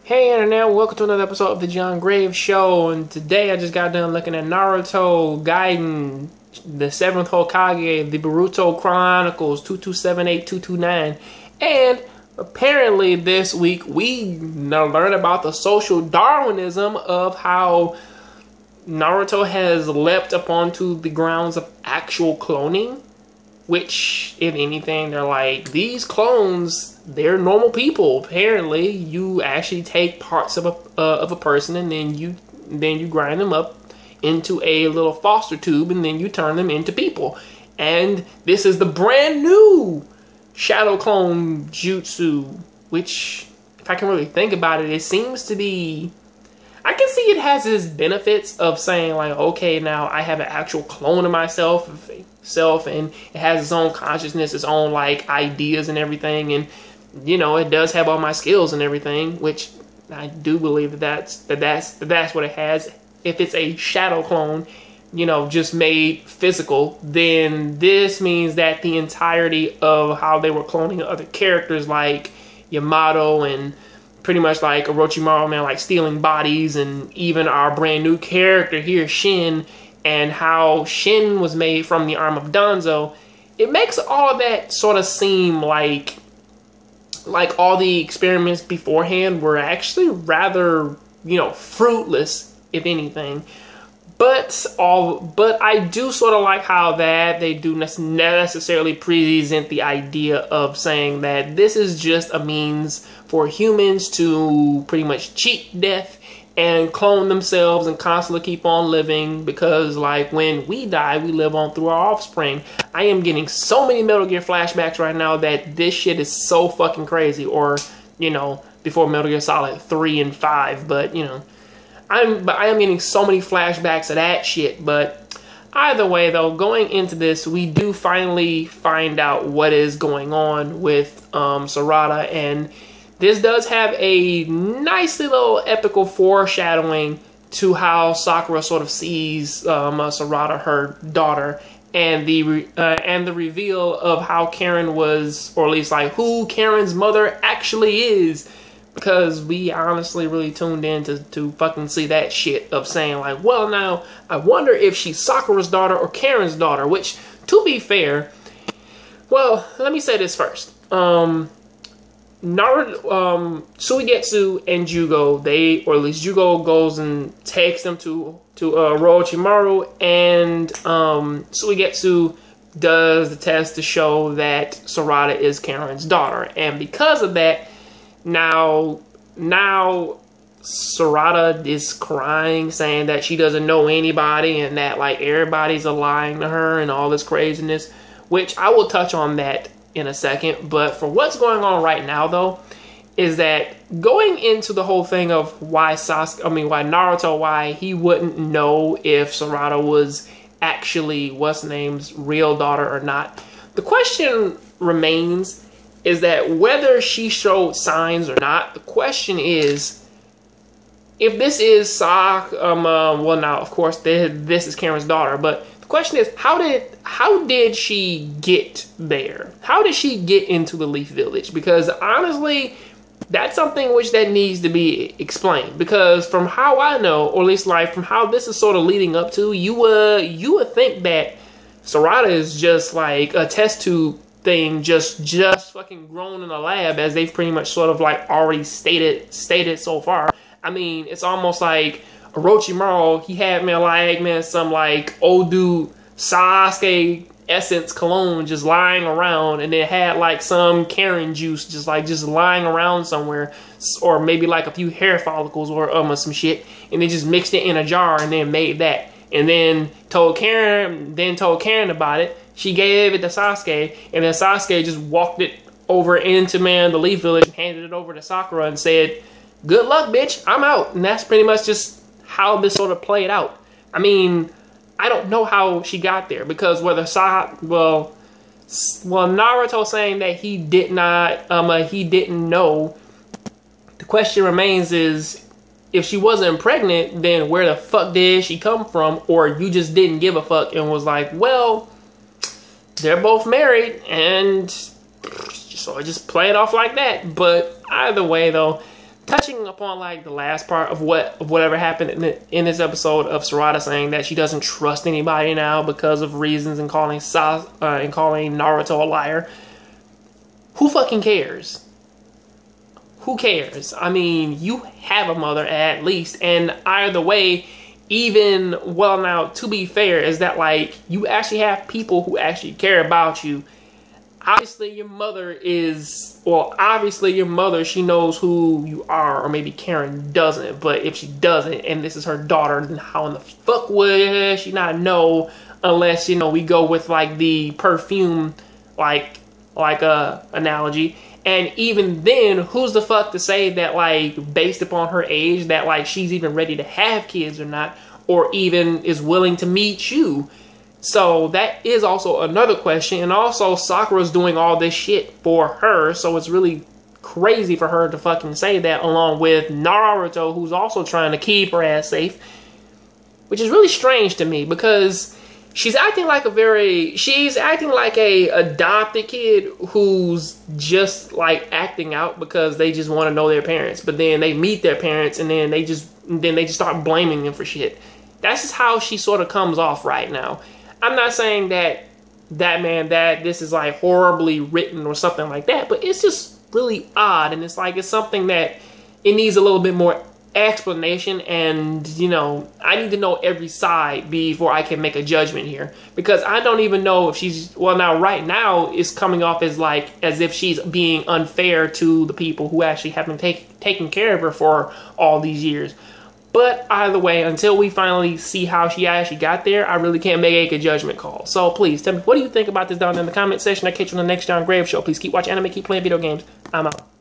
Hey Internet, welcome to another episode of the Jongravesshow, and today I just got done looking at Naruto, Gaiden, the 7th Hokage, the Naruto Chronicles 2278, 229, and apparently this week we learned about the social Darwinism of how Naruto has leapt upon the grounds of actual cloning, which, if anything, they're like, these clones, they're normal people. Apparently, you actually take parts of a person and then you grind them up into a little foster tube and then you turn them into people. And this is the brand new shadow clone jutsu, which, if I can really think about it, it seems to be... I can see it has its benefits of saying, like, okay, now I have an actual clone of myself, and it has its own consciousness, its own, like, ideas and everything, and, you know, it does have all my skills and everything, which I do believe that's what it has. If it's a shadow clone, you know, just made physical, then this means that the entirety of how they were cloning other characters like Yamato and pretty much like Orochimaru, man, like stealing bodies, and even our brand new character here, Shin, and how Shin was made from the arm of Danzo, it makes all of that sort of seem like all the experiments beforehand were actually rather, you know, fruitless, if anything. But I do sort of like how that they do necessarily present the idea of saying that this is just a means for humans to pretty much cheat death and clone themselves and constantly keep on living, because like when we die, we live on through our offspring. I am getting so many Metal Gear flashbacks right now that this shit is so fucking crazy. Or, you know, before Metal Gear Solid 3 and 5, but you know, I am getting so many flashbacks of that shit. But either way, though, going into this, we do finally find out what is going on with Sarada, and this does have a nice little epical foreshadowing to how Sakura sort of sees Sarada, her daughter, and the reveal of how Karen was, or at least like who Karen's mother actually is. Because we honestly really tuned in to fucking see that shit of saying like, well, now, I wonder if she's Sakura's daughter or Karen's daughter, which, to be fair, well, let me say this first. Naruto, Suigetsu and Jugo, or at least Jugo goes and takes them to Orochimaru, and Suigetsu does the test to show that Sarada is Karen's daughter. And because of that, Now Sarada is crying, saying that she doesn't know anybody and that like everybody's lying to her and all this craziness, which I will touch on that in a second. But for what's going on right now, though, is that going into the whole thing of why Naruto, why he wouldn't know if Sarada was actually what's-name's real daughter or not. The question remains is that whether she showed signs or not, the question is, if this is well, now of course this is Karen's daughter, but the question is, how did she get there? How did she get into the Leaf Village? Because honestly, that's something which that needs to be explained. Because from how I know, or at least like from how this is sort of leading up to, you would think that Sarada is just like a test tube thing, just fucking grown in a lab, as they've pretty much sort of like already stated so far. I mean, it's almost like Orochimaru, he had some like old dude Sasuke essence cologne just lying around, and it had like some Karen juice just lying around somewhere, or maybe like a few hair follicles or some shit, and they just mixed it in a jar and then made that, and then told Karen about it. She gave it to Sasuke, and then Sasuke just walked it over into the Leaf Village and handed it over to Sakura and said, "Good luck, bitch, I'm out." And that's pretty much just how this sort of played out. I mean, I don't know how she got there, because whether Naruto saying that he didn't know, the question remains is, if she wasn't pregnant, then where the fuck did she come from? Or you just didn't give a fuck and was like, well, they're both married, and so I just play it off like that. But either way, though, touching upon like the last part of whatever happened in this episode of Sarada saying that she doesn't trust anybody now because of reasons and calling Naruto a liar. Who fucking cares? Who cares? I mean, you have a mother at least, and either way, even, well, now, to be fair, is that like you actually have people who actually care about you. Obviously your mother, she knows who you are, or maybe Karen doesn't, but if she doesn't, and this is her daughter, then how in the fuck would she not know, unless, you know, we go with like the perfume, like analogy. And even then, who's the fuck to say that, like, based upon her age, that, like, she's even ready to have kids or not, or even is willing to meet you? So that is also another question. And also, Sakura's doing all this shit for her, so it's really crazy for her to fucking say that, along with Naruto, who's also trying to keep her ass safe. Which is really strange to me, because she's acting like a adopted kid who's just like acting out because they just want to know their parents. But then they meet their parents and then they just start blaming them for shit. That's just how she sort of comes off right now. I'm not saying that this is like horribly written or something like that, but it's just really odd, and it's like it's something that it needs a little bit more explanation, and you know, I need to know every side before I can make a judgment here, because I don't even know if she's, well, now right now it's coming off as if she's being unfair to the people who actually have been taking care of her for all these years. But either way, until we finally see how she actually got there, I really can't make a judgment call. So please tell me, what do you think about this down in the comment section? I'll catch you on the next John Grave show. Please keep watching anime, keep playing video games. I'm out.